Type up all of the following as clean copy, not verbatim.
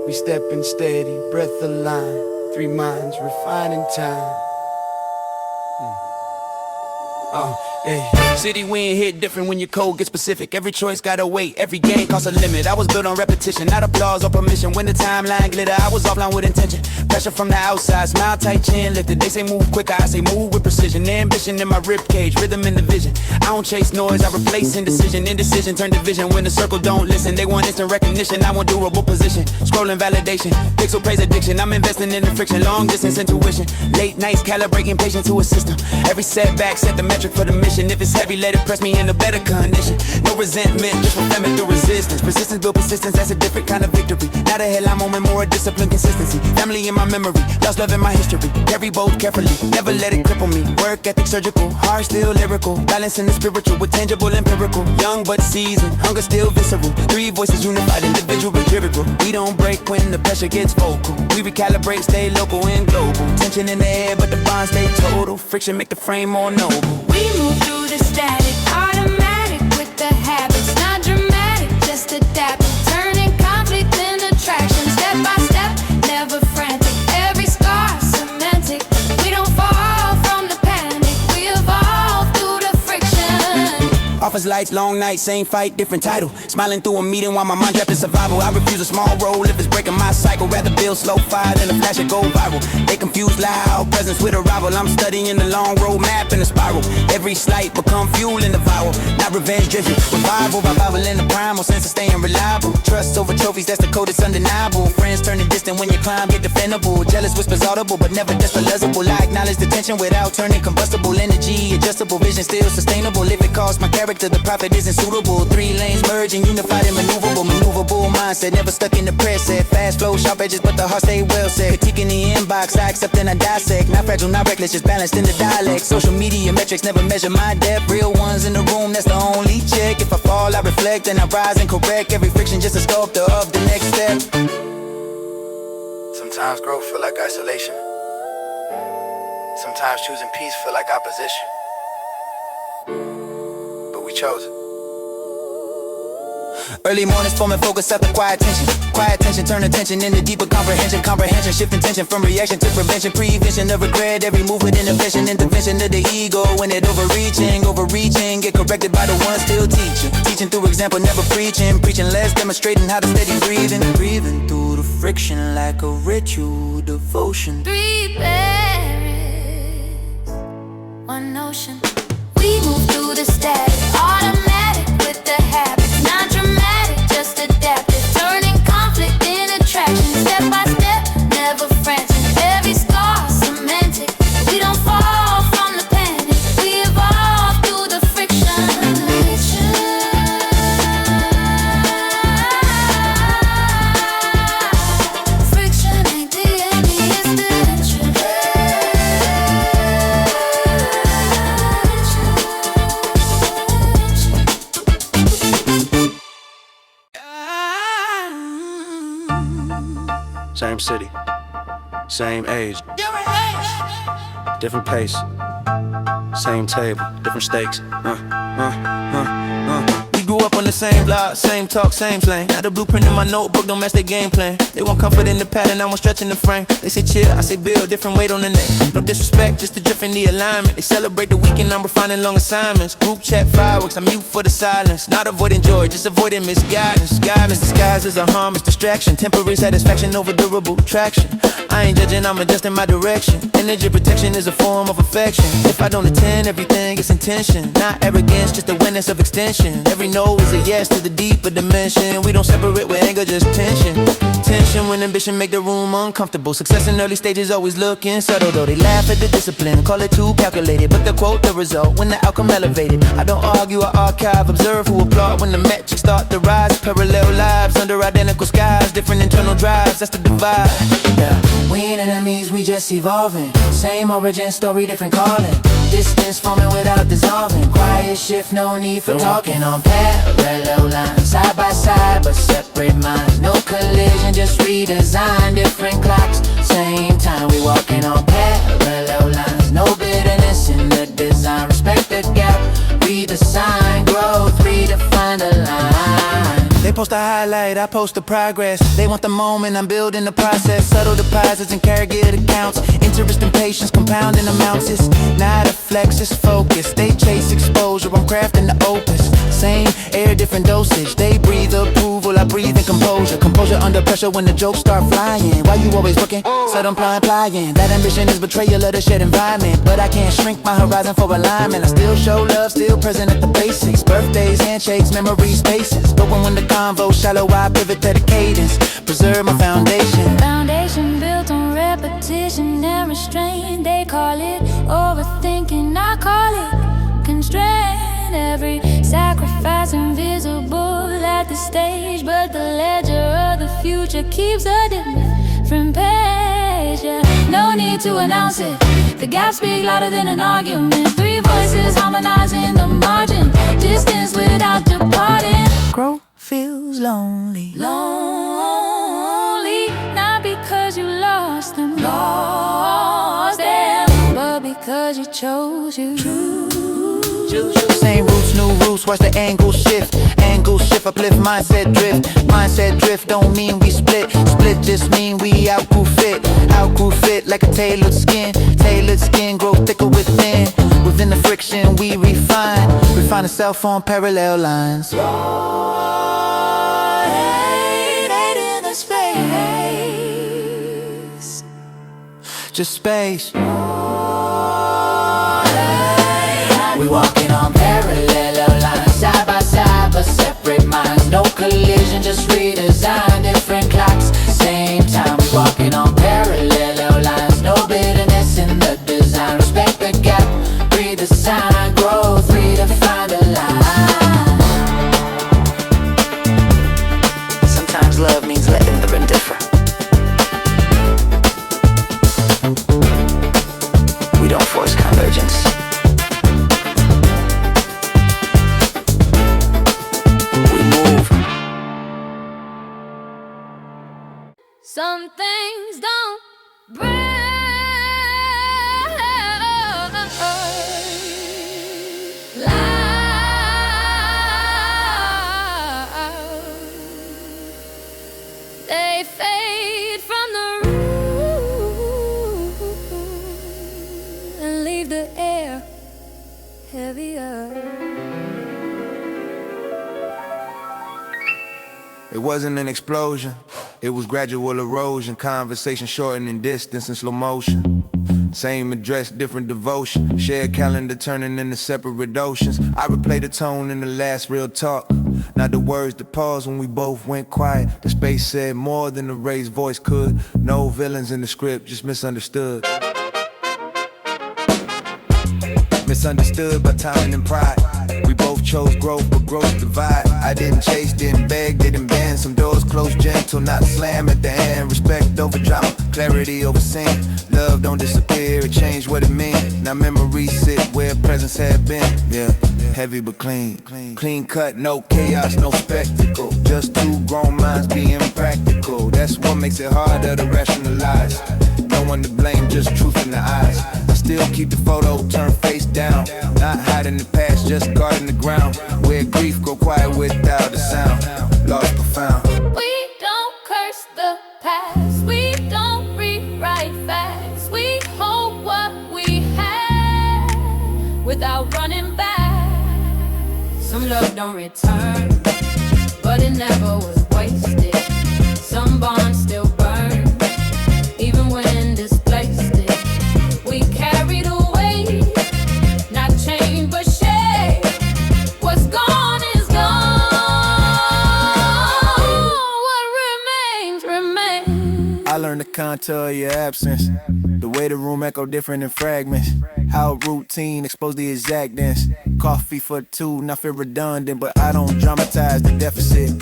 We stepping steady, breath aligned, 3 minds refining time. City wind hit different when your code gets specific. Every choice got a weight, every game costs a limit. I was built on repetition, not applause or permission. When the timeline glitter, I was offline with intention. Pressure from the outside, smile tight, chin lifted. They say move quicker, I say move with precision. Ambition in my ribcage, rhythm in the vision. I don't chase noise, I replace indecision. Indecision turn division when the circle don't listen. They want instant recognition, I want durable position. Scrolling validation, pixel praise addiction. I'm investing in the friction, long distance intuition. Late nights calibrating patience to a system. Every setback set the metric for the mission. If it's heavy, let it press me in a better condition. No resentment, just fulfillment through resistance. Persistence build persistence, that's a different kind of victory. Not a headline moment, more a discipline, consistency. Family in my memory, lost love in my history. Carry both carefully, never let it cripple me. Work ethic surgical, heart still lyrical. Balance in the spiritual with tangible empirical. Young but seasoned, hunger still visceral. 3 voices unified, individual but lyrical. We don't break when the pressure gets vocal. We recalibrate, stay local and global. Tension in the air, but the bond stay total. Friction make the frame more noble. We move through the static, automatic with the habits. Not dramatic, just adapting. Turning conflict into attraction. Step by step, never frantic. Every scar semantic. We don't fall from the panic. We evolve through the friction. Office lights, long nights, same fight, different title. Smiling through a meeting while my mind trapped in survival. I refuse a small role if it's breaking my cycle. Rather build slow fire than a flash and go viral. They confuse loud presence with arrival. I'm studying the long road map in a spiral. Every slight become fuel in the viral. Not revenge driven, revival in the primal sense of staying reliable. Trust over trophies, that's the code, it's undeniable. Friends turning distant when your climb get defendable. Jealous whispers audible, but never despolizable. I acknowledge the tension without turning combustible. Energy, adjustable, vision still sustainable. If it costs my character, the profit isn't suitable. 3 lanes merging, unified and maneuverable mindset, never stuck in the press set. Fast flow, sharp edges, but the heart stay well set. Critiquing the inbox, I accept and I dissect. Not fragile, not reckless, just balanced in the dialect. Social media metrics never measure my depth. Real ones in the room, that's the only check. If I fall, I reflect and I rise and correct. Every friction just a sculptor of the next step. Sometimes growth feel like isolation. Sometimes choosing peace feel like opposition. But we chose it. Early mornings forming focus after quiet tension. Quiet tension, turn attention into deeper comprehension. Comprehension, shifting tension from reaction to prevention. Prevention of regret, every movement intervention. Intervention of the ego when it overreaching. Get corrected by the one still teaching. Teaching through example, never preaching. Preaching less, demonstrating how to steady breathing. Breathing through the friction like a ritual devotion. 3 berries, 1 ocean. We move through the static, automatic with the habits. Not dramatic, just adaptive. Turning conflict in attraction. Step by step, never frantic. Every scar semantic. We don't fall from the panic. We evolve through the friction. Friction ain't the enemy, it's the engine. Same city, same age, different pace, same table, different stakes. We grew up on the same block, same talk, same slang. Now the blueprint in my notebook don't match their game plan. They want comfort in the pattern, I want stretch in the frame. They say chill, I say build, different weight on the neck. No disrespect, just a drift in the alignment. They celebrate the weekend, I'm refining long assignments. Group chat fireworks, I'm mute for the silence. Not avoiding joy, just avoiding misguidance. Guidance disguised as a harmless distraction. Temporary satisfaction over durable traction. I ain't judging, I'm adjusting my direction. Energy protection is a form of affection. If I don't attend, everything is intention. Not arrogance, just awareness of extension. Every no is a yes to the deeper dimension. We don't separate with anger, just tension. Tension when ambition make the room uncomfortable. Success in early stages always looking subtle though. They laugh at the discipline, call it too calculated. But they quote the result when the outcome elevated. I don't argue, I archive, observe who applaud when the metrics start to rise. Parallel lives under identical skies, different internal drives, that's the divide. Yeah. We ain't enemies, we just evolving. Same origin story, different calling. Distance forming without dissolving. Quiet shift, no need for talking. On parallel lines, side by side but separate minds. No collision, just redesign. Different clocks, same time. We walking on parallel lines. No bitterness in the design. Respect the gap, read the sign. Growth, redefine the line. They post the highlight, I post the progress. They want the moment, I'm building the process. Subtle deposits and carrot accounts. Interest and patience compounding amounts. It's not a flex, it's focus. They chase exposure, I'm crafting the opus. Same air, different dosage. They breathe approval, I breathe in composure. Composure under pressure when the jokes start flying. Why you always looking? Said I'm plying. That ambition is betrayal of the shared environment. But I can't shrink my horizon for alignment. I still show love, still present at the basics. Birthdays, handshakes, memories, spaces. But when the convo shallow, I pivot to the cadence. Preserve my foundation. Foundation built on repetition and restraint. They call it overthinking, I call it constraint. Every sacrifice invisible at the stage, but the ledger of the future keeps a different page. Yeah, no need to announce it. The gaps speak louder than an argument. Three voices harmonizing the margin. Distance without departing. Growth feels lonely. Lonely, not because you lost them, but because you chose you. Same roots, new roots, watch the angle shift. Angle shift, uplift, mindset drift. Mindset drift don't mean we split. Split just mean we outgrew fit. Outgrew fit like a tailored skin. Tailored skin grow thicker within. Within the friction we refine. Refine the self on parallel lines. Ain't in the space. Just space. We walking on parallel lines, side by side but separate minds. No collision, just redesign. Different clocks, same time. We walking on parallel lines. No bitterness in the design. Respect the gap, breathe the sign. Growth, redefine the line. Sometimes love means letting the indifferent. We don't force convergence. Some things don't break loud. They fade from the room and leave the air heavier. It wasn't an explosion, it was gradual erosion. Conversation shortening distance in slow motion. Same address, different devotion. Shared calendar turning into separate oceans. I replay the tone in the last real talk. Not the words that paused when we both went quiet. The space said more than the raised voice could. No villains in the script, just misunderstood. Misunderstood by timing and pride. We both chose growth, but growth divide. I didn't chase, didn't beg, didn't bend. Some doors closed gentle, not slam at the end. Respect over drama, clarity over sin. Love don't disappear, it changed what it meant. Now memories sit where presence had been. Yeah, heavy but clean. Clean cut, no chaos, no spectacle. Just two grown minds being practical. That's what makes it harder to rationalize. No one to blame, just truth in the eyes. I still keep the photo turned face down. Not hiding the past, just guarding the ground. Where grief go quiet without a sound. Lost profound. We don't curse the past. We don't rewrite facts. We hold what we have without running back. Some love don't return, but it never was wasted. Some bonds still burn, even when displaced it. We carried away, not change but shade. What's gone is gone. What remains, remains. I learned the contour of your absence. The way the room echo different in fragments. How routine exposed the exactness. Coffee for two, not feel redundant, but I don't dramatize the deficit.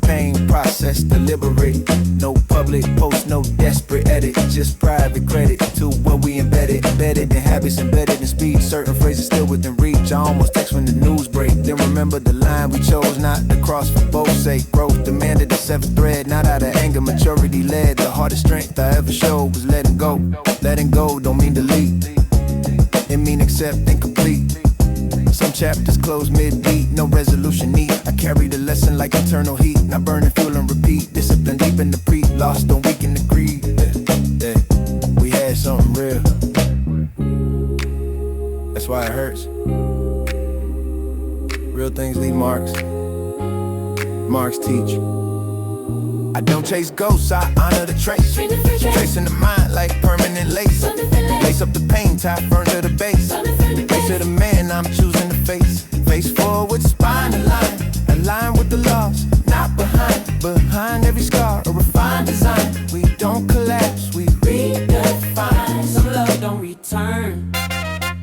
Pain process, deliberate. No public post, no desperate edit. Just private credit to what we embedded. Embedded in habits, embedded in speech. Certain phrases still within reach. I almost text when the news break. Then remember the line we chose not to cross for both sake. Growth demanded the seventh thread. Not out of anger, maturity led. The hardest strength I ever showed was letting go. Letting go don't mean delete. It mean accept and complete. Some chapters close mid-beat, no resolution neat. I carry the lesson like eternal heat. Not burning fuel and repeat. Discipline deep in the preat. Lost, don't weaken the greed. Yeah. We had something real. That's why it hurts. Real things leave marks. Marks teach. I don't chase ghosts, I honor the trace. Tracing the mind like permanent lace. Lace up the pain, tie firm to the base. Face of the man I'm choosing to face. Face forward, spine aligned. Align with the laws, not behind. Behind every scar, a refined design. We don't collapse, we redefine. Some love don't return,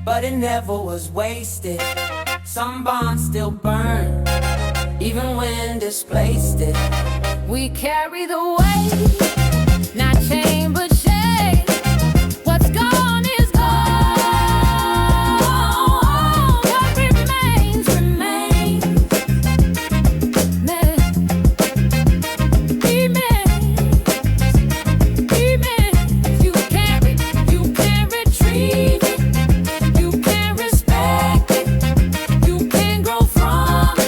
but it never was wasted. Some bonds still burn, even when displaced it. We carry the weight, not chain but shade. What's gone is gone. What remains, remains. Remains. You can't retrieve it. You can't respect it. You can't grow from it.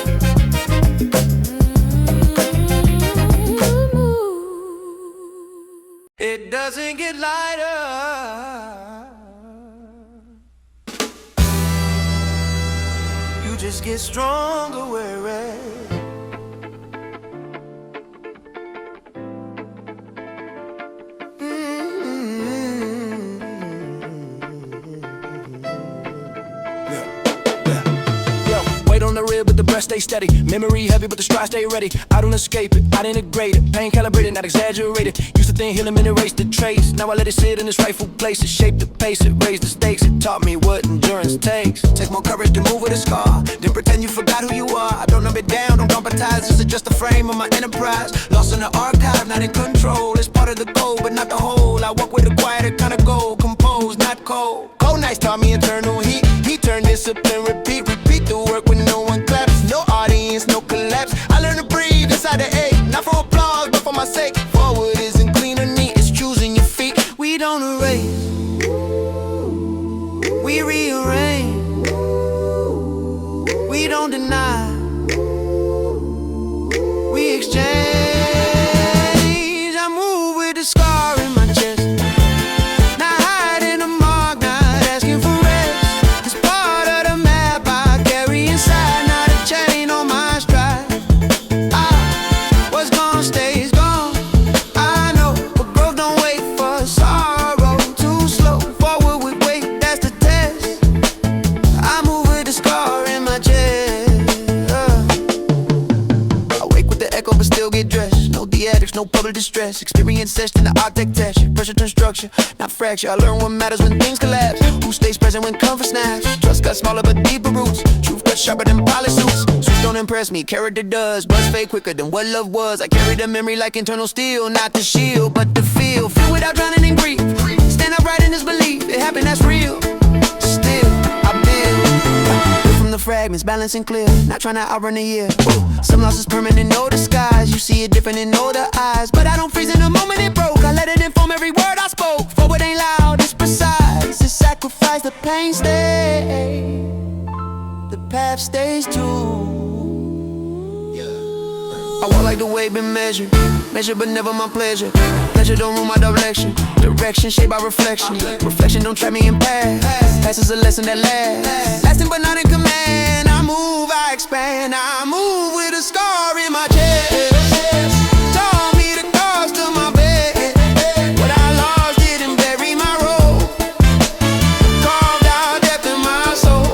It doesn't get lighter. You just get stronger wherever. Weight on the rib, but the breast stay steady. Memory heavy, but the stride stay ready. I don't escape it, I didn't integrate it. Pain calibrated, not exaggerated. Used to think healing meant erase the trace. Now I let it sit in its rightful place. It shaped the pace, it raised the stakes. It taught me what endurance takes. Take more courage to move with a scar. Then pretend you forgot who you are. I don't numb it down, don't traumatize. This is just a frame of my enterprise. Lost in the archive, not in control. It's part of the goal, but not the whole. I walk with a quieter kind of goal. Composed, not cold. Cold nights taught me internal heat. He turned discipline, repeat the work when no one claps. No audience, no collapse. I learned to breathe inside the egg. Not for applause, but for my sake. Forward isn't clean or neat, it's choosing your feet. We don't erase, we rearrange. We don't deny, we exchange. I move with the scar in my chest. Not hiding a mark, not asking for rest. It's part of the map I carry inside, not a chain on my stride. What's gone stays gone, I know. But growth don't wait for sorrow. Too slow, forward with weight, that's the test. I move with the scar in my chest. I wake with the echo but still get dressed. No theatrics, no public distress. Experience session, the architecture. Pressure turn structure, not fracture. I learn what matters when things collapse. Who stays present when comfort snaps. Trust got smaller but deeper roots. Truth got sharper than polished suits. Suits don't impress me, character does. Buzz fade quicker than what love was. I carry the memory like internal steel. Not the shield, but the feel. Feel without drowning in grief. Stand upright in this belief. It happened, that's real. Still, I build from the fragments, balancing clear. Not trying to outrun the year. Some loss is permanent, no disguise. You see it different in all the eyes. But I don't freeze in the moment it broke. I let it inform every word I spoke. Forward ain't loud, it's precise. It's sacrifice, the pain stays. The path stays too. I walk like the way been measured. Measured but never my pleasure. Pleasure don't rule my direction. Direction shaped by reflection. Reflection don't trap me in past. Past is a lesson that lasts. Lasting but not in command. I move, I expand. I move with a scar in my chest. Taught me the cost of my bed. What I lost didn't bury my road. Carved out depth in my soul.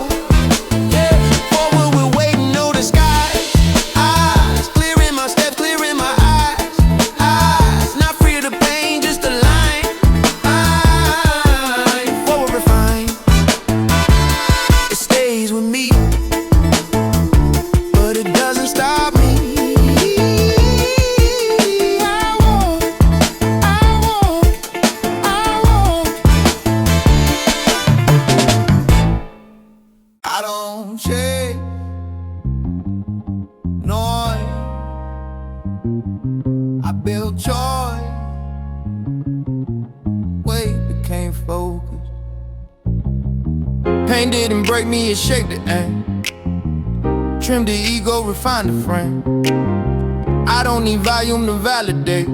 Forward with weight, no disguise. Eyes clear in my steps, clear in my eyes. Eyes not free of the pain, just a line. Forward refined. It stays with me, but it doesn't stop me. I walk, I walk, I walk. I don't chase noise. I built joy. Weight became focus. Pain didn't break me, it shaped it. trim the ego, refine the frame. I don't need volume to validate.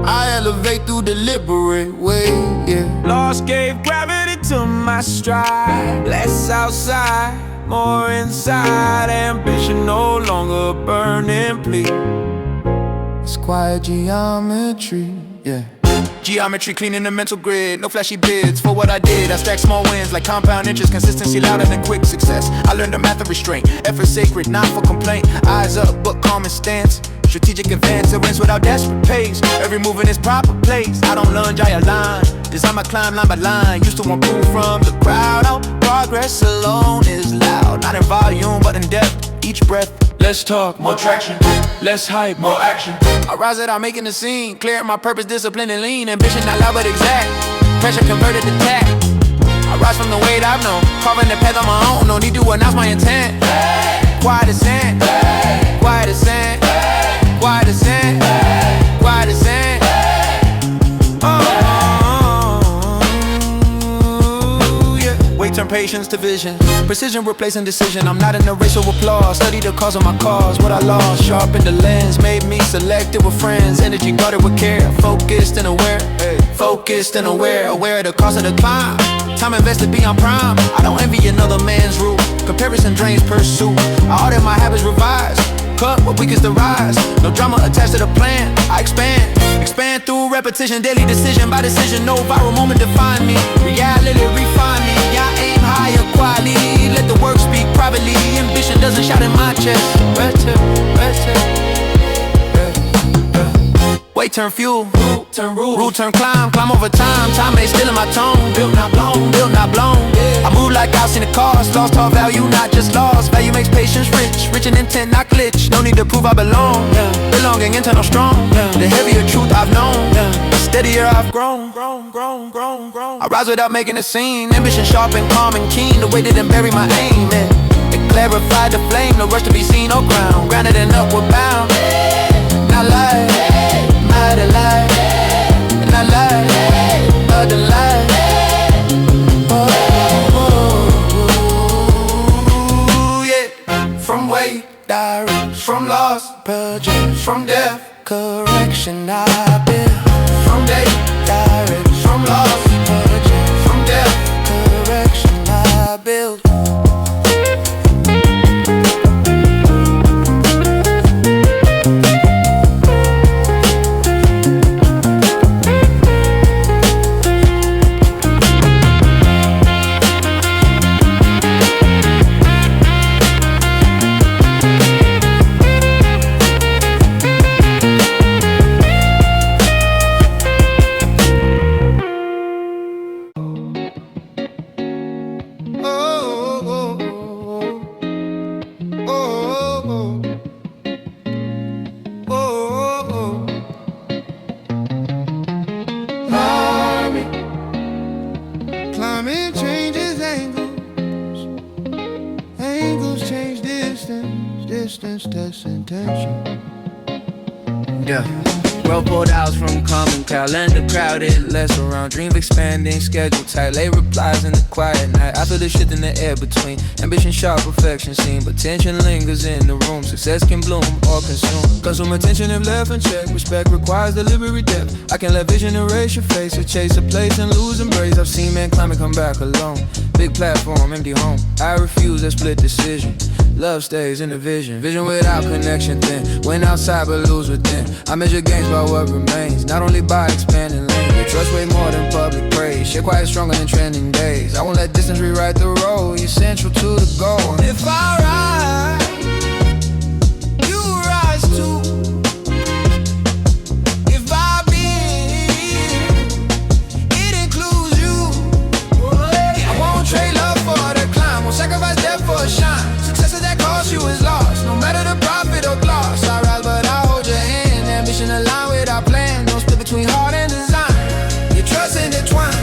I elevate through deliberate way, yeah. Lost gave gravity to my stride. Less outside, more inside. Ambition no longer a burning plea. It's quiet geometry, yeah. Geometry cleaning the mental grid, no flashy bids. For what I did, I stack small wins like compound interest. Consistency louder than quick success. I learned the math of restraint. Effort sacred, not for complaint. Eyes up, but calm and stance. Strategic advance, it wins without desperate pace. Every move in its proper place. I don't lunge, I align. Design my climb line by line. Used to want proof from the crowd. Oh, progress alone is loud. Not in volume, but in depth. Each breath. Less talk, more traction. Less hype, more action. I rise it out, making the scene. Clear my purpose, discipline and lean. Ambition not loud but exact. Pressure converted to tact. I rise from the weight I've known. Carving the path on my own. No need to announce my intent. Quiet ascent. Quiet ascent. Quiet ascent. Quiet ascent. Weight turn patience to vision. Precision replacing decision. I'm not in a race of applause. Study the cause of my cause. What I lost. Sharpened the lens. Made me selective with friends. Energy guarded with care. Focused and aware. Focused and aware. Aware of the cost of the climb. Time invested beyond prime. I don't envy another man's rule. Comparison drains pursuit. I audit my habits revised. Cut what weakest to rise. No drama attached to the plan. I expand. Expand through repetition. Daily decision by decision. No viral moment define me. Reality refine me. I aim higher quality. Let the work speak privately. Ambition doesn't shout in my chest. Weight turn fuel. Turn rule. Rule turn climb. Climb over time. Time ain't still in my tone. Built not blown. Built not blown. I move like I've seen the cost. Lost all value, not just lost. Value makes patience rich. Rich in intent, not glitch. No need to prove I belong. Belonging internal strong. The heavier truth I've known. The steadier I've grown. I rise without making a scene. Ambition sharp and calm and keen. The way that didn't bury my aim. It clarified the flame. No rush to be seen or ground. Grounded and upward bound. Not lie. Not a lie. Not lie. But a lie. From weight, direct, from loss, project, from death, correction I build. From day, direct, from loss, project, from death, correction I build. Climate changes angles. Angles change distance. Distance tests intention. Yeah. Well pulled hours from common calendar crowded. Less around dreams expanding. Schedule tight. Late replies in the quiet night. I feel the shit in the air between ambition sharp, perfection seen. But tension lingers in the room. Success can bloom or consume. Consume attention if left unchecked. Respect requires deliberate depth. I can let vision erase your face. Or chase a place and lose embrace. I've seen men climb and come back alone. Big platform, empty home. I refuse that split decision. Love stays in the vision. Vision without connection thin. Win outside but lose within. I measure gains by what remains. Not only by expanding lanes. Your trust way more than public praise. Shit quiet stronger than trending days. I won't let distance rewrite the road. You're central to the goal. If I rise, you rise too. If I bend, it includes you. I won't trade love for the climb. Won't sacrifice death for a shine. Success that costs you is lost. No matter the profit or loss. I rise but I hold your hand. Ambition align with our plan. Don't split between heart and design. Your trust intertwined.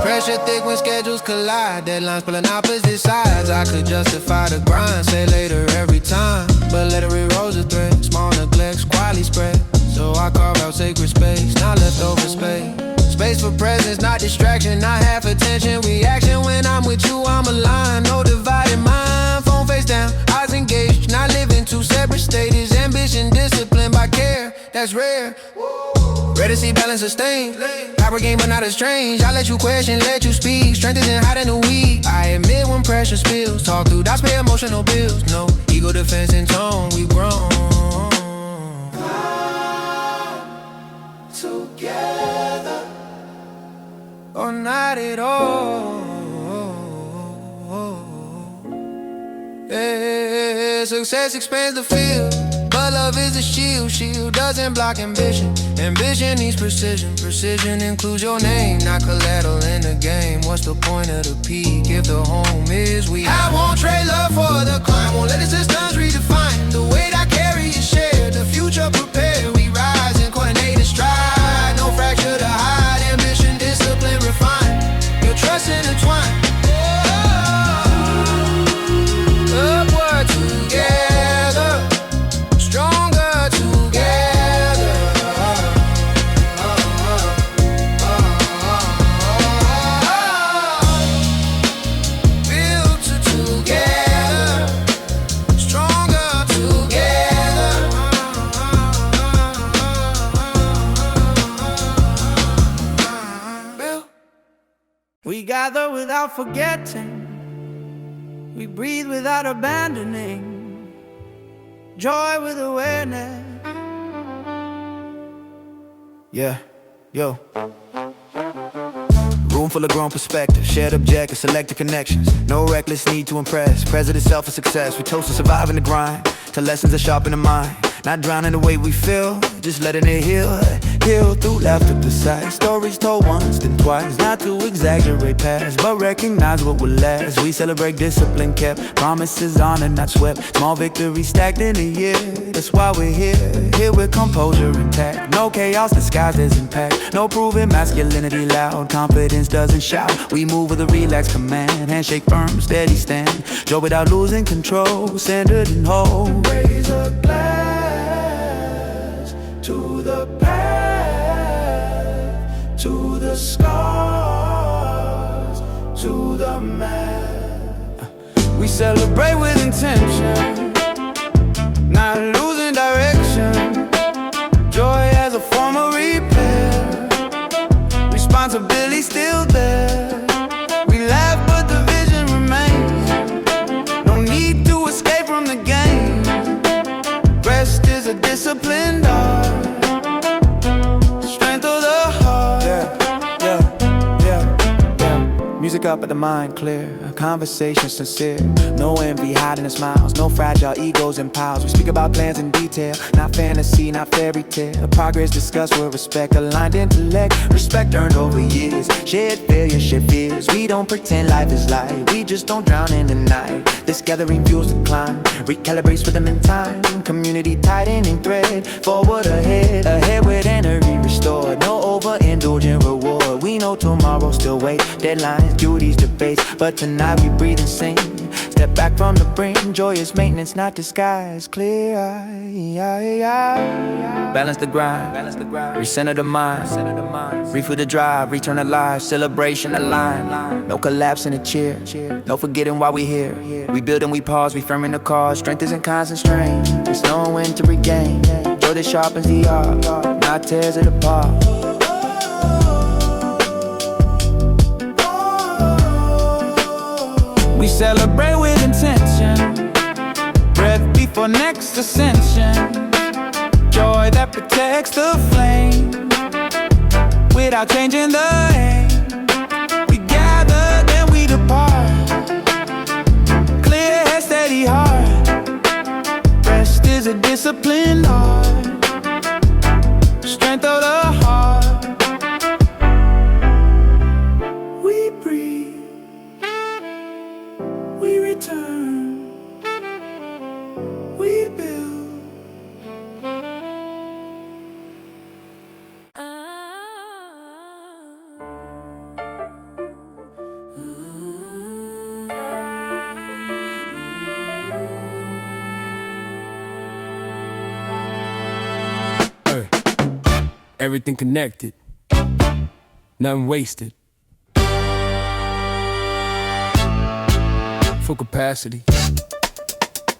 Pressure thick when schedules collide. Deadlines pulling opposite sides. I could justify the grind. Say later every time. But let it re-rose a thread. Small neglects, quietly spread. So I carve out sacred space. Not leftover space. Space for presence, not distraction. Not half attention. Reaction when I'm with you, I'm aligned. No divided mind. Phone face state is ambition, discipline by care, that's rare. Ready to see balance sustained. Power game, but not as strange. I let you question, let you speak. Strength isn't hot in the week. I admit when pressure spills. Talk through dots, pay emotional bills. No ego, defense, and tone. We've grown together, or not at all. Yeah, success expands the field, but love is a shield. Shield doesn't block ambition. Ambition needs precision. Precision includes your name, not collateral in the game. What's the point of the peak if the home is weak? I won't trade love for the climb. Won't let the systems redefine the weight I carry is shared. The future prepared. We rise and coordinate and stride. No fracture to hide. Ambition, discipline, refine. Your trust intertwined. Upward together, stronger together. Built together, stronger together. We gather without forgetting. We breathe without abandoning. Joy with awareness. Yeah, yo. Room full of grown perspective, shared objectives, selected connections. No reckless need to impress, president self for success. We toast to surviving the grind, till lessons are sharp in the mind. Not drowning the way we feel, just letting it heal. Heal through laughter beside stories told once, then twice. Not to exaggerate past, but recognize what will last. We celebrate discipline kept, promises honored, not swept. Small victories stacked in a year, that's why we're here. Here with composure intact, no chaos disguised as impact. No proving masculinity loud, confidence doesn't shout. We move with a relaxed command, handshake firm, steady stand. Joy without losing control, centered and whole. Raise a glass to the path, to the scars, to the man. We celebrate with intention, not losing direction. Joy as a form of repair, responsibility still there. We laugh but the vision remains. No need to escape from the game. Rest is a disciplined art, strength of the heart. Music up but the mind clear, conversation sincere. No envy hiding the smiles, no fragile egos and piles. We speak about plans in detail, not fantasy, not fairy tale. Progress discussed with respect, aligned intellect. Respect earned over years, shared failure, shared fears. We don't pretend life is light, we just don't drown in the night. This gathering fuels the climb, recalibrates rhythm in time. Community tightening thread, forward ahead. Ahead with energy restored, no overindulgent reward. We know tomorrow still waits, deadlines, duties, debates. But tonight we breathe and sing. Step back from the brink, joyous maintenance, not disguise. Clear eye. Balance the grind, recenter the mind. Refuel the drive, return alive. Celebration align, no collapse in the chair. No forgetting why we here. We build and we pause, we firm in the cause. Strength isn't constant strain, it's knowing when to regain. Joy that sharpens the art, not tears it apart. We celebrate with intention, breath before next ascension. Joy that protects the flame, without changing the aim. We gather, then we depart. Clear head, steady heart. Rest is a disciplined art, strength of the heart. We breathe, we return, we build. Everything connected, nothing wasted. Full capacity.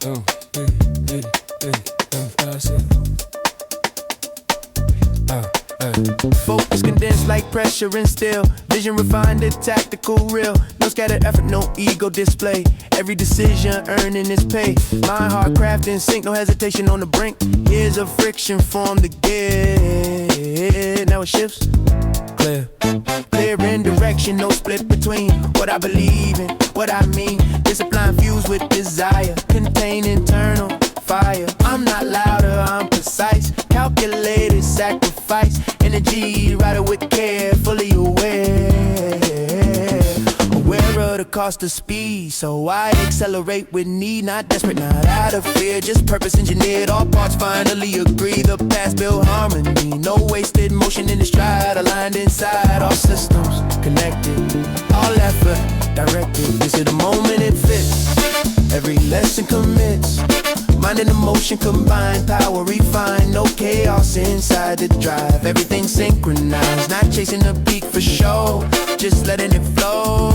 Hey. That's it. Focus condensed like pressure and steel. Vision refined and tactical real. No scattered effort, no ego display. Every decision earning its pay. Mind, heart, craft in sync, no hesitation on the brink. Years of friction form the gear. Now it shifts. Clear. Clear in direction, no split between what I believe in, what I mean. Discipline fused with desire, contain internal fire. I'm not louder, I'm precise. Calculated sacrifice, energy, rider with care, fully aware. Aware of the cost of speed, so I accelerate with need. Not desperate, not out of fear, just purpose engineered. All parts finally agree, the past build harmony. No wasted motion in the stride, aligned inside. All systems connected, all effort directed. This is the moment it fits, every lesson commits. Mind and emotion combined, power refined. No chaos inside the drive, everything synchronized. Not chasing a peak for show, just letting it flow.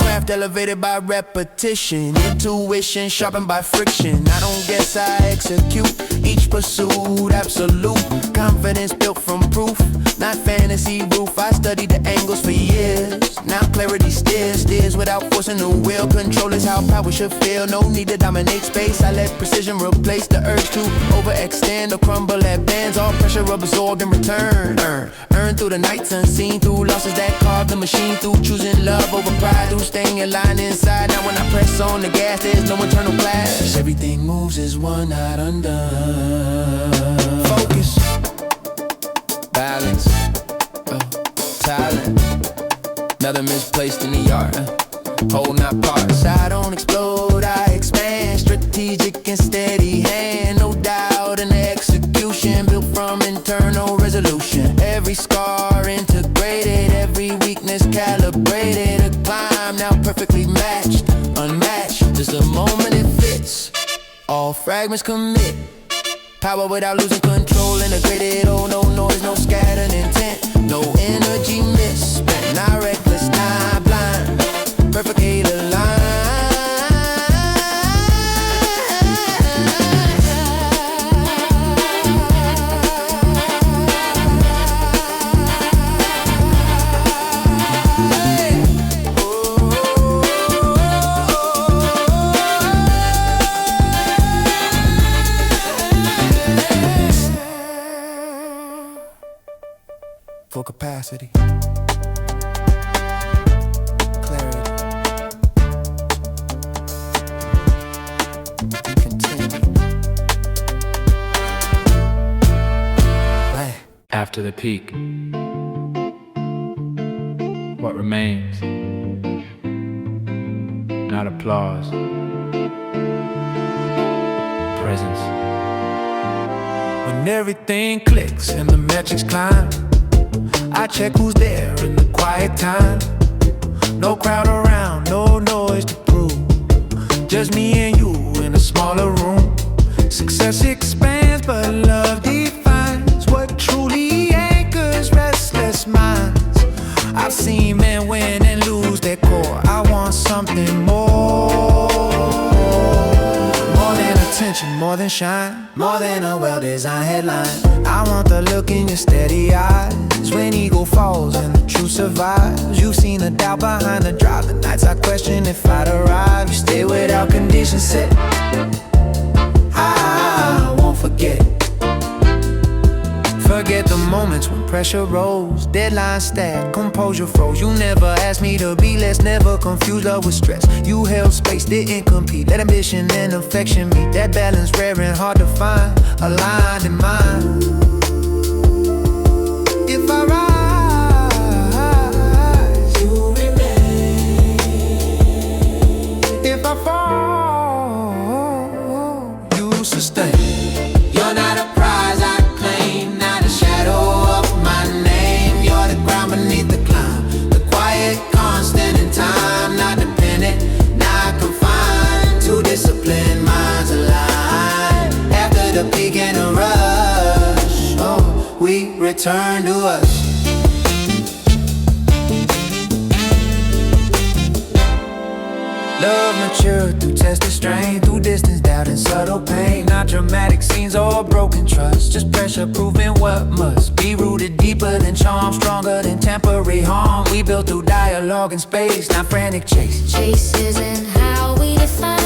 Craft elevated by repetition, intuition sharpened by friction. I don't guess, I execute each pursuit, absolute. Confidence built from proof, not fantasy roof. I studied the angles for years, now clarity steers without forcing the will. Control is how power should feel, no need to dominate space. I let precision replace the urge to overextend or crumble at bands. All pressure absorbed in return, earn through the nights unseen, through losses that carve the machine, through choosing love over pride, through staying in line inside. Now when I press on the gas, there's no internal clash. Everything moves as one, not undone. Focus, balance, talent, another misplaced in the yard. Whole not parts. I don't explode, I expand. Strategic and steady hand, no doubt in the execution. Built from internal resolution. Every scar integrated, every weakness calibrated. A climb now perfectly matched, unmatched. Just the moment it fits, all fragments commit. Power without losing control, integrated. Oh, no noise, no scattered intent. No energy misspent, not reckless, not blind. Perfectly aligned. For capacity, clarity, continue. After the peak, what remains? Not applause, presence. When everything clicks and the metrics climb, I check who's there in the quiet time. No crowd around, no noise to prove. Just me and you in a smaller room. Success expands, but love defines what truly anchors restless minds. I've seen men win and lose their core. I want something more. More than attention, more than shine, more than a well-designed headline. I want the look in your steady eyes when ego falls and the truth survives. You've seen the doubt behind the drive, the nights I question if I'd arrive. You stay without conditions set, I won't forget. Forget the moments when pressure rose, deadlines stacked, composure froze. You never asked me to be less, never confused love with stress. You held space, didn't compete, let ambition and affection meet. That balance rare and hard to find, aligned in mind. If I rise, you remain. If I fall, you sustain. You're not a prize I claim, not a shadow of my name. You're the ground beneath the climb, the quiet constant in time. Not dependent, not confined to disciplined minds aligned. After the peak and the rush, oh, we return to us. Love matured through test of strain, through distance, doubt, and subtle pain. Not dramatic scenes or broken trust, just pressure proving what must be rooted deeper than charm, stronger than temporary harm. We built through dialogue and space, not frantic chase. Chase isn't how we define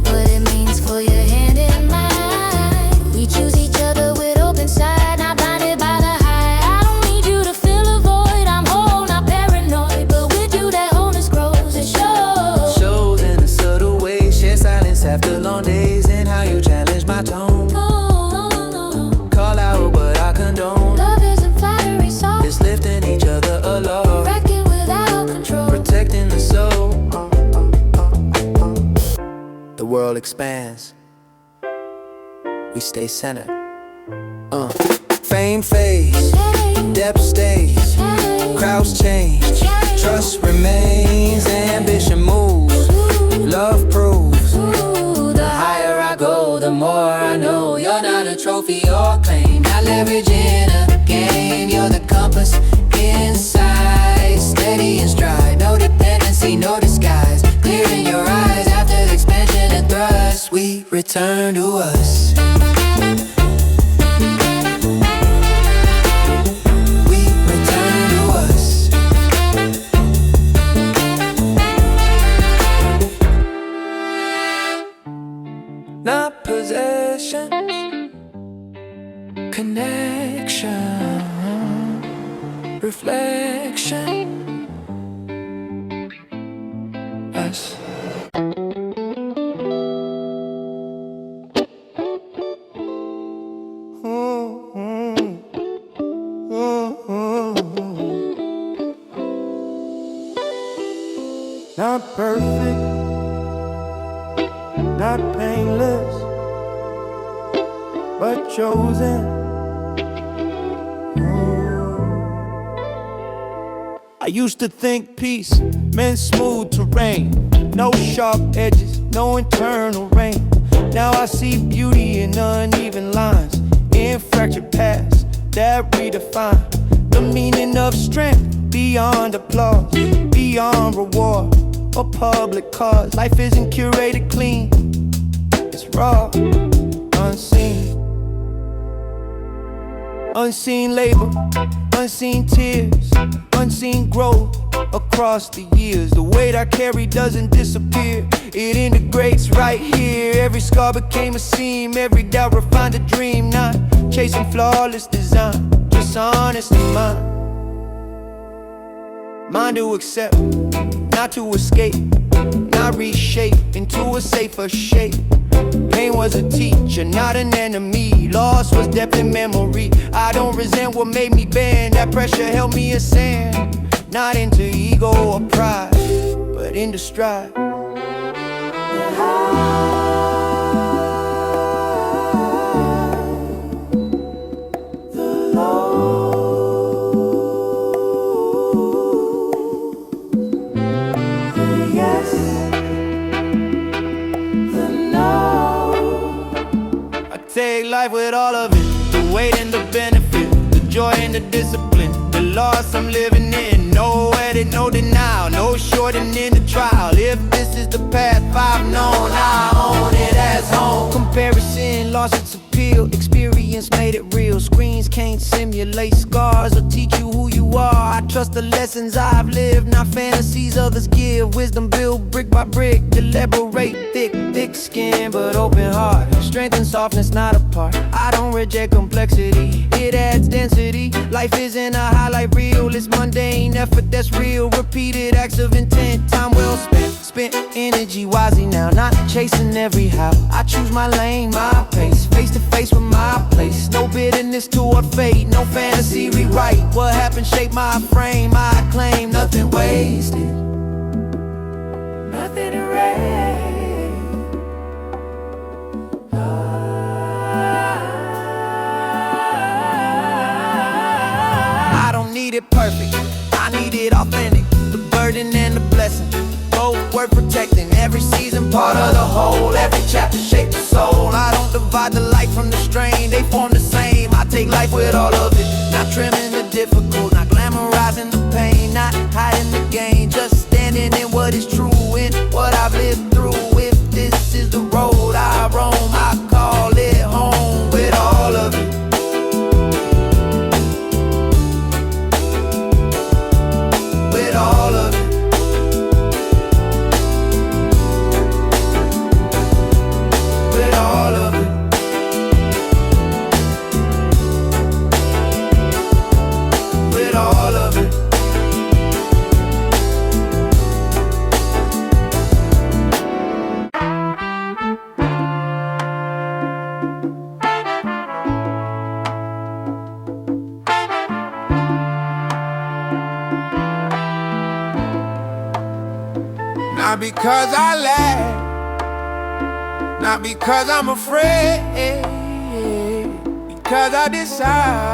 what it means for your hand in mine. We choose each other with open sight, not blinded by the high. I don't need you to fill a void, I'm whole, not paranoid. But with you that wholeness grows, it shows. Shows in a subtle way, share silence after long days, and how you challenge my tone. Call out but I condone. Love isn't flattery, soft. It's lifting each other aloft, Wrecking without control. protecting the soul. The world expands, we stay centered. Fame fades, depth stays, crowds change, trust remains, ambition moves, love proves. The higher I go, the more I know. You're not a trophy or claim, not leverage in a game. You're the compass inside, steady and stride. No dependency, no disguise, clear in your eyes. After expansion and thrust, we return to us. We return to us. Not possession, connection, reflection. Us. Not perfect, not painless, but chosen. I used to think peace meant smooth terrain, no sharp edges, no internal rain. Now I see beauty in uneven lines, in fractured paths that redefine the meaning of strength beyond applause, beyond reward or public cause. Life isn't curated clean, it's raw, unseen. Unseen labor, unseen tears, unseen growth across the years. The weight I carry doesn't disappear, it integrates right here. Every scar became a seam, every doubt refined a dream. Not chasing flawless design, just honest in mind. Mind to accept, not to escape, not reshape into a safer shape. Pain was a teacher, not an enemy. Loss was depth in memory. I don't resent what made me bend. That pressure held me ascend, not into ego or pride, but into stride. Take life with all of it, the weight and the benefit, the joy and the discipline, the loss I'm living in. No edit, no denial, no shortening the trial. If this is the path I've known, I own it as home. Comparison lost its appeal, experience made it real. Screens can't simulate scars or teach you who you are. I trust the lessons I've lived, not fantasies others give. Wisdom built brick by brick, deliberate, thick skin but open heart. Strength and softness not apart. I don't reject complexity, it adds density. Life isn't a highlight reel, it's mundane effort that's real. Repeated acts of intent, time well spent. Spent energy wisely now, not chasing every how. I choose my lane, my pace, face to face with my place. No bitterness toward fate, no fantasy rewrite. What happened shaped my frame, I claim nothing wasted, nothing erased. I don't need it perfect, I need it authentic. The burden and the blessing, both worth protecting. Every season part of the whole, every chapter shapes the soul. I don't divide the light from the strain, they form the same. I take life with all of it, not trimming the difficult, not glamorizing the pain, not hiding the gain, just standing disappointing in what is true, in what I've lived through. If this is the road I roam, I call it home with all of it. With all of it. With all of it. With all of it. Not because I lack, not because I'm afraid, because I decide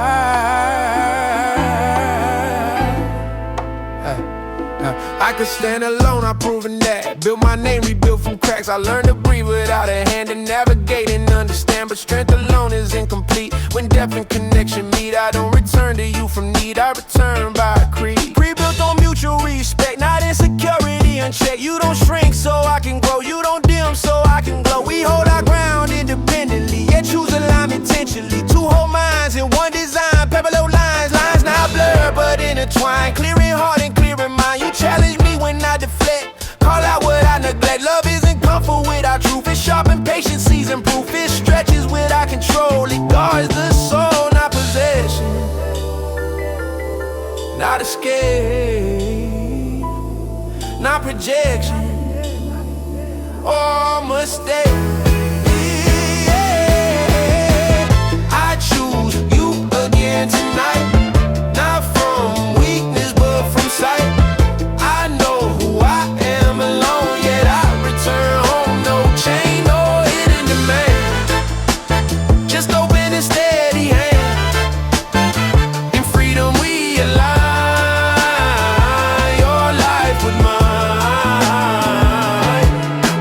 I could stand alone, I've proven that. Built my name, rebuilt from cracks. I learned to breathe without a hand, to navigate and understand. But strength alone is incomplete. When depth and connection meet, I don't return to you from need, I return by a creed. Rebuilt on mutual respect, not insecurity unchecked. You don't shrink so I can grow, you don't dim so I can glow. We hold our ground independently, yet choose a line intentionally. Two whole minds in one design, parallel lines, lines not blurred but intertwined. Clearing heart and clearing mind. You challenge me when I deflect, call out what I neglect. Love isn't comfort without truth, it's sharp and patience, season proof. It stretches without control, it guards the soul, not possession, not escape, not projection or mistake. I choose you again tonight, not from weakness but from sight. I know who I am alone, yet I return home. No chain, no hidden demand, just open and steady hand. In freedom we align, your life with mine.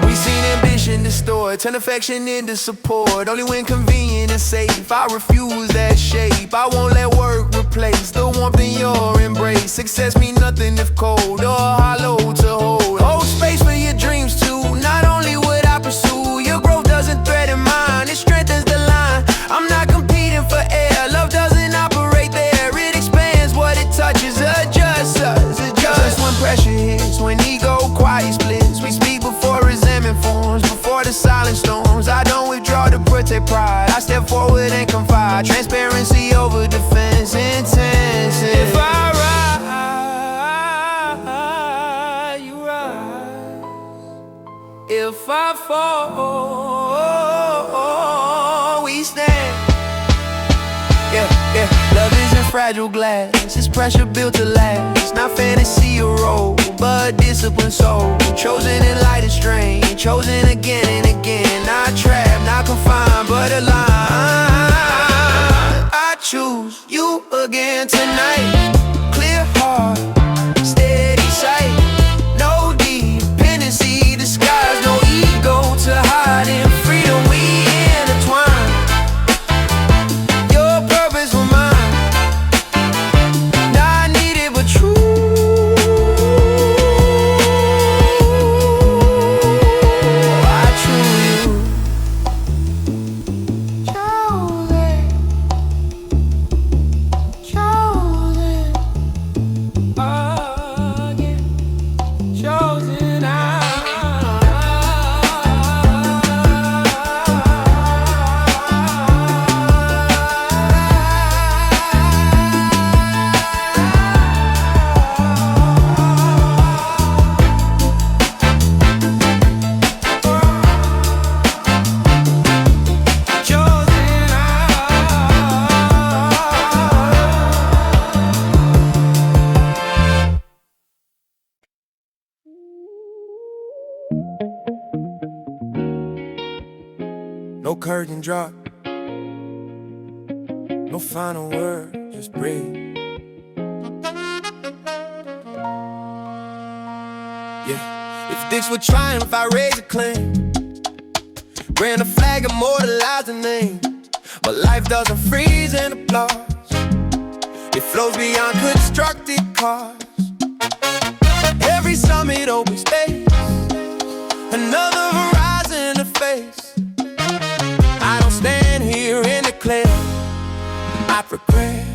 We seen ambition distort, turn affection into support. Only when convenient and safe, I refuse that shape. I won't let work replace the warmth in your embrace. Success mean nothing if cold or hollow to hold. Hold space for your dreams too, not only would I pursue. Your growth doesn't threaten mine, it strengthens the line. I'm not competing for air, love doesn't operate there. It expands what it touches, adjusts us, adjusts when pressure hits, when ego quiet splits. We speak before resentment forms, before the silent storms. I don't withdraw to protect pride, I step forward and confide. Transparency over defense, intense. If I ride, you ride. If I fall, we stand. Yeah, yeah. Love isn't fragile glass, it's pressure built to last. Not fantasy or role, but disciplined soul. Chosen in light and strain, chosen again and again. Not trapped, not confined, but aligned. I choose you again tonight. Clear heart, steady sight. No dependency disguised, no ego to hide. In freedom we intertwine. Your purpose was mine, not needed but true. I choose you. Chosen, No curtain drop, no final word, just breathe. Yeah, if this were triumph, I raise a claim. Brand a flag, immortalize the name. But life doesn't freeze in applause, it flows beyond constructed cause. Every every summit opens space, another horizon to face. I don't stand here and declare I regret.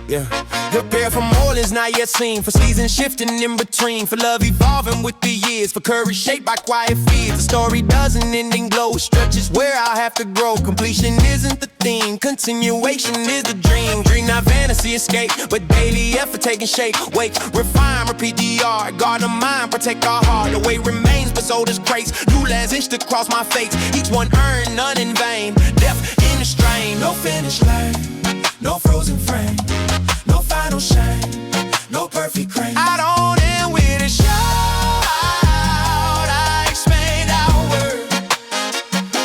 Yeah. Prepare for more is not yet seen, for seasons shifting in between, for love evolving with the years, for courage shaped by quiet fears. The story doesn't end in glow, stretches where I have to grow. Completion isn't the theme, continuation is the dream. Dream not fantasy escape, but daily effort taking shape. Wait, refine, repeat the art, guard the mind, protect our heart. The way remains, but so does grace. New lands itched across my face, each one earned, none in vain. Death in the strain, no finish line, no frozen frame, no final shine, no perfect crane. I don't end with a shout, I expand outward.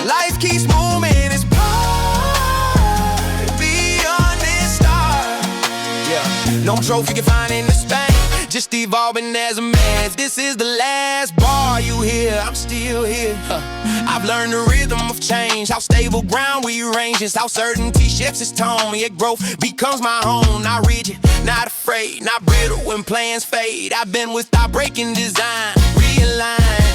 Life keeps moving, it's part beyond this star. Yeah, no trophy you can find in the Spain, just evolving as a man. This is the last bar you hear, I'm still here. I've learned the rhythm of change, how stable ground we range, just how certainty shifts its tone. Yet growth becomes my home, not rigid, not afraid, not brittle when plans fade. I've been without breaking design, realign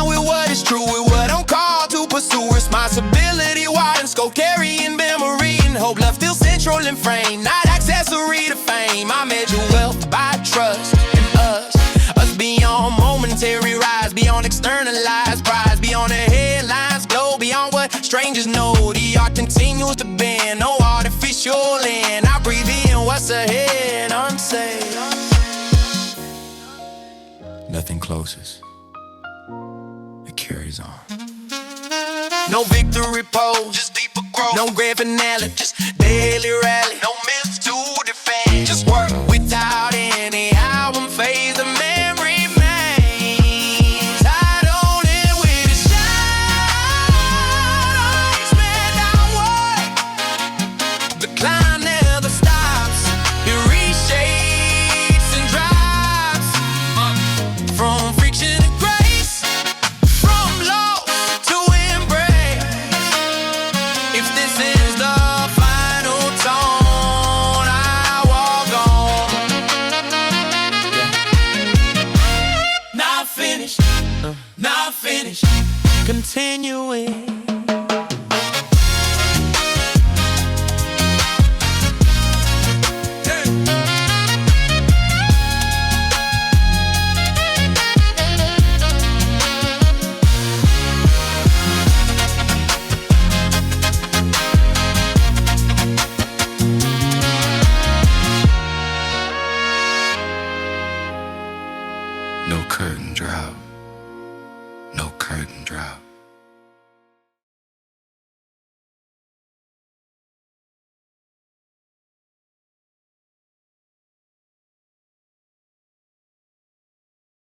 with what is true, with what I'm called to pursue. Responsibility wide and scope, carrying memory and hope. Love still central and frame, not accessory to fame. I measure wealth by trust in us beyond momentary rise, beyond externalized prize, beyond the headlines glow, beyond what strangers know. The art continues to bend, no artificial end. I breathe in what's ahead, unsaid. Nothing closes, it carries on. No victory pose, just deeper growth. No grand finale, just daily rally. No myths to defend, just work without any album phase. The memory remains. I don't end with a shout, I expand outward. The climb never stops, it reshapes and drives from friction to grace, from loss to embrace. If this is the final tone, I walk on. Not finished, not finished, continuing.